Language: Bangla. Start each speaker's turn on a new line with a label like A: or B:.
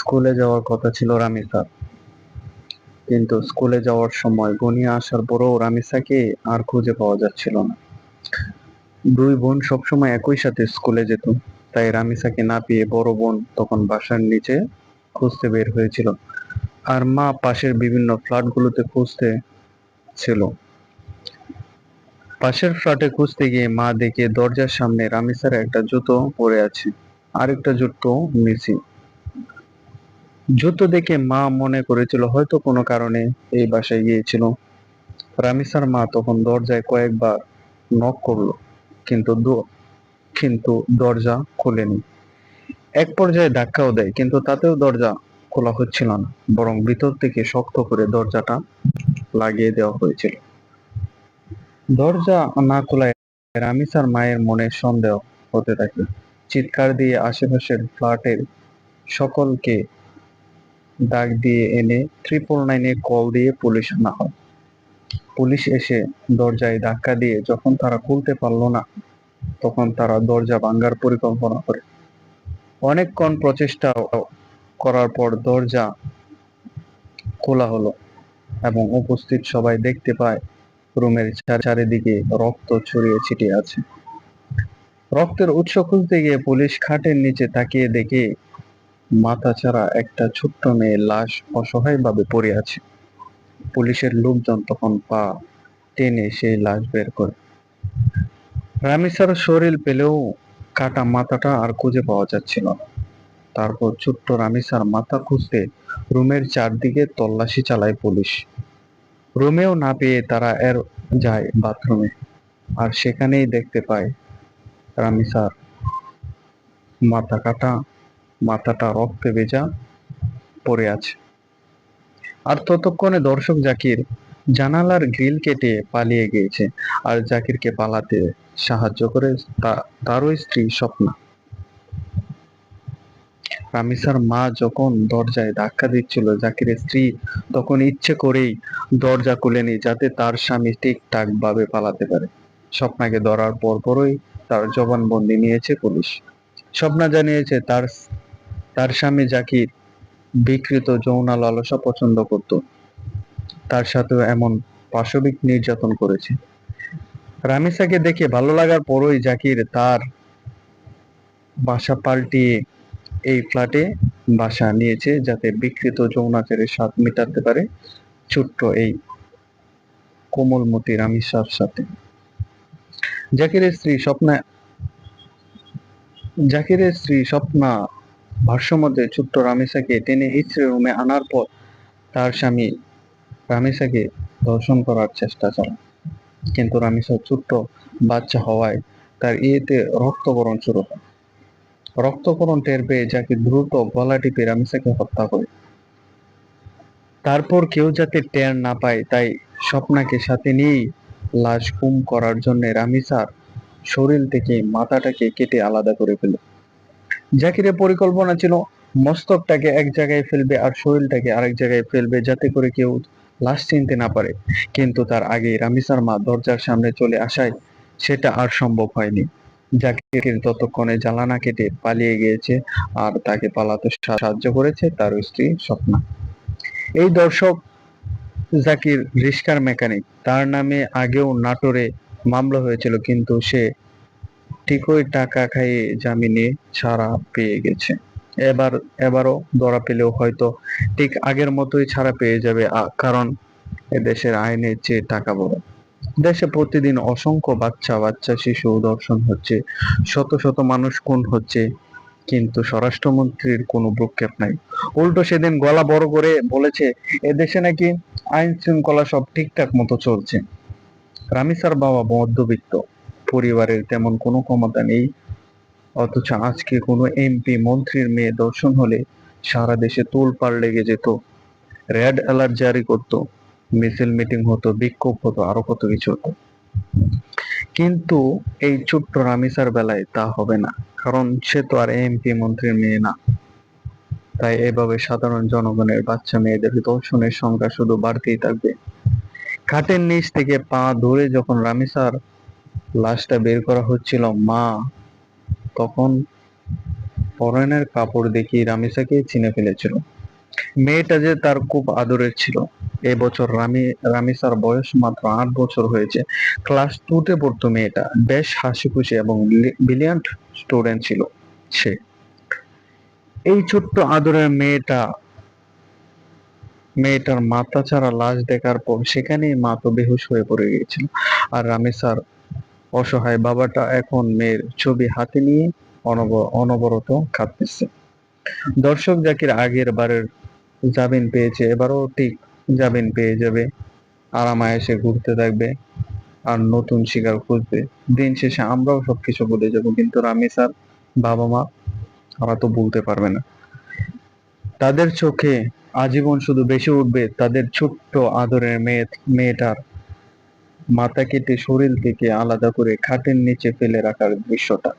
A: স্কুলে যাওয়ার কথা ছিল রামিসার, কিন্তু স্কুলে যাওয়ার সময় গনিয়া আসার পরও রামিসাকে আর খুঁজে পাওয়া যাচ্ছিল না। দুই বোন সবসময় একই সাথে স্কুলে যেত, তাই রামিসাকে না পেয়ে বড় বোন তখন বাসার নিচে খুঁজতে বের হয়েছিল, আর মা পাশের বিভিন্ন ফ্ল্যাটগুলোতে খুঁজতে ছিল। পাশের ফ্ল্যাটে খুঁজতে গিয়ে মা দেখে দরজার সামনে রামিসার একটা জুতো পড়ে আছে, আরেকটা জুতো মিসিং। জুতো দেখে মা মনে করেছিল হয়তো কোনো কারণে এই বাসায় গিয়েছিল। রামিসার মা তখন দরজায় কয়েকবার নক করলো, কিন্তু কিন্তু দরজা খোলেনি। এক পর্যায়ে ধাক্কাও দেয়, কিন্তু তাতেও দরজা খোলা হচ্ছিল না, বরং ভিতর থেকে শক্ত করে দরজাটা লাগিয়ে দেওয়া হয়েছিল। দরজা না খোলায় রামিসার মায়ের মনে সন্দেহ হতে থাকে। চিৎকার দিয়ে আশেপাশের ফ্ল্যাটের সকলকে ডাক দিয়ে এনে 999-এ কল দিয়ে পুলিশ আনা হয়। পুলিশ এসে দরজায় ধাক্কা দিয়ে যখন তারা খুলতে পারল না, তখন তারা দরজা ভাঙার পরিকল্পনা করে। অনেকক্ষণ প্রচেষ্টা করার পর দরজা খোলা হলো এবং উপস্থিত সবাই দেখতে পায় রুমের চারিদিকে রক্ত ছড়িয়ে ছিটিয়ে আছে। রক্তের উৎস খুঁজতে গিয়ে পুলিশ খাটের নিচে তাকিয়ে দেখে মাথা ছাড়া একটা ছোট্ট মেয়ের লাশ অসহায়ভাবে পড়ে আছে। পুলিশের লোকজন তখন পা টেনে সেই লাশ বের করে। রামিসার শরীর পেলেও কাটা মাথাটা আর খুঁজে পাওয়া যাচ্ছিল না। তারপর ছোট্ট রামিসার মাথা খুঁজতে রুমের চারদিকে তল্লাশি চালায় পুলিশ। রুমেও না পেয়ে তারা যায় বাথরুমে, আর সেখানেই দেখতে পায় রামিসার মাথা কাটা, মাথাটা রক্তে ভেজা পড়ে আছে। আর ততক্ষণে দর্শক জাকির জানালার গ্রিল কেটে পালিয়ে গিয়েছে, আর জাকিরকে পালাতে সাহায্য করে তারও স্ত্রী স্বপ্না। রামিসার মা যখন দরজায় ধাক্কা দিচ্ছিল, জাকিরের স্ত্রী তখন ইচ্ছে করেই দরজা খুলেনি, যাতে তার স্বামী ঠিকঠাক ভাবে পালাতে পারে। স্বপ্নাকে ধরার পরপরই তার জবানবন্দি নিয়েছে পুলিশ। স্বপ্না জানিয়েছে তার তার স্বামী জাকির বিকৃত যৌন লালসা পছন্দ করত, তার সাথেও এমন পাশবিক নির্যাতন করেছে। রামিসাকে দেখে ভালো লাগার পরই জাকির তার বাসা পাল্টিয়ে এই ফ্ল্যাটে বাসা নিয়েছে, যাতে বিকৃত যৌনাচারের স্বাদ মেটাতে পারে ছোট্ট এই কোমলমতি রামিসার সাথে। জাকিরের স্ত্রী স্বপ্না ভাষ্যমতে ছোট্ট রামিসাকে টেনে হিঁচড়ে রুমে আনার পর তার স্বামী রামিসাকে ধর্ষণ করার চেষ্টা চালায়, কিন্তু রামিসা ছোট্ট বাচ্চা হওয়ায় তার ইয়েতে রক্তক্ষরণ শুরু হয়। রক্তক্ষরণ টের পেয়ে জাকির দ্রুত গলা টিপে রামিসাকে হত্যা করে। তারপর কেউ যাতে টের না পায় তাই স্বপ্নাকে সাথে নিয়েই লাশ গুম করার জন্য রামিসার শরীর থেকে মাথাটাকে কেটে আলাদা করে ফেলে। জাকিরের পরিকল্পনা ছিল মস্তকটাকে এক জায়গায় ফেলবে আর শরীরটাকে আরেক জায়গায় ফেলবে, যাতে করে কেউ লাশ চিনতে না পারে। কিন্তু তার আগে রামিসার মা দরজার সামনে চলে আসায় সেটা আর সম্ভব হয়নি। জাকির ততক্ষণে জানালা কেটে পালিয়ে গিয়েছে, আর তাকে পালাতে সাহায্য করেছে তার স্ত্রী স্বপ্না। এই দর্শক জাকির রিক্সার মেকানিক, তার নামে আগেও নাটোরে মামলা হয়েছিল, কিন্তু সে ঠিকই টাকা খাইয়ে জামিনে ছাড়া পেয়ে গেছে। এবারও ধরা পেলেও হয়তো ঠিক আগের মতোই ছাড়া পেয়ে যাবে, কারণ এদেশের আইনের চেয়ে টাকা বড়। দেশে প্রতিদিন অসংখ্য বাচ্চা বাচ্চা শিশু ধর্ষণ হচ্ছে, শত শত মানুষ খুন হচ্ছে, কিন্তু স্বরাষ্ট্রমন্ত্রীর কোনো ভ্রুক্ষেপ নাই। উল্টো সেদিন গলা বড় করে বলেছে এদেশে নাকি আইন শৃঙ্খলা সব ঠিকঠাক মতো চলছে। রামিসার বাবা মধ্যবিত্ত পরিবারের, তেমন কোনো ক্ষমতা নেই, অথচ আজকে কোনো এমপি মন্ত্রীর মেয়ে ধর্ষণ হলে সারা দেশে তোলপাড় লেগে যেত, রেড অ্যালার্ট জারি করতো, মিছিল মিটিং হতো, বিক্ষোভ হতো, আরো কত কিছু হতো। কিন্তু এই ছোট্ট রামিসার বেলায় তা হবে না, কারণ সে তো আর এমপি মন্ত্রীর মেয়ে না। তাই এভাবে সাধারণ জনগণের বাচ্চা মেয়েদের ধর্ষণের সংখ্যা শুধু বাড়তেই থাকবে। খাটের নিচ থেকে পা ধরে যখন রামিসার লাশটা বের করা হচ্ছিল, মা তখন পরনের কাপড় দেখে রামিসাকে চিনে ফেলেছিল। মেয়েটা যে তার খুব আদরের ছিল। এবছর রামিসার বয়স মাত্র 8 বছর হয়েছে। ক্লাস 2-তে পড়তো মেয়েটা। বেশ হাসিখুশি এবং ব্রিলিয়ান্ট স্টুডেন্ট ছিল সে। এই ছোট্ট আদরের মেয়েটার মাথা ছাড়া লাশ দেখার পর সেখানেই মা তো বেহুশ হয়ে পড়ে গিয়েছিল। আর রামেসার অসহায় বাবাটা এখন মেয়ের ছবি হাতে নিয়ে অনবরত কাঁদতেছে। দর্শক জাকির আগের বারের জামিন পেয়েছে, এবারও ঠিক জামিন পেয়ে যাবে। আরামায়েশে ঘুরতে থাকবে আর নতুন শিকার খুঁজবে। দিন শেষে আমরাও সবকিছু ভুলে যাব, কিন্তু রামেসার বাবা মা তারা তো ভুলতে পারবে না। তাদের চোখে আজীবন শুধু বেঁচে উঠবে তাদের ছোট্ট আদরের মেয়েটার মাথা কেটে শরীর থেকে আলাদা করে খাটের নিচে ফেলে রাখার দৃশ্যটা।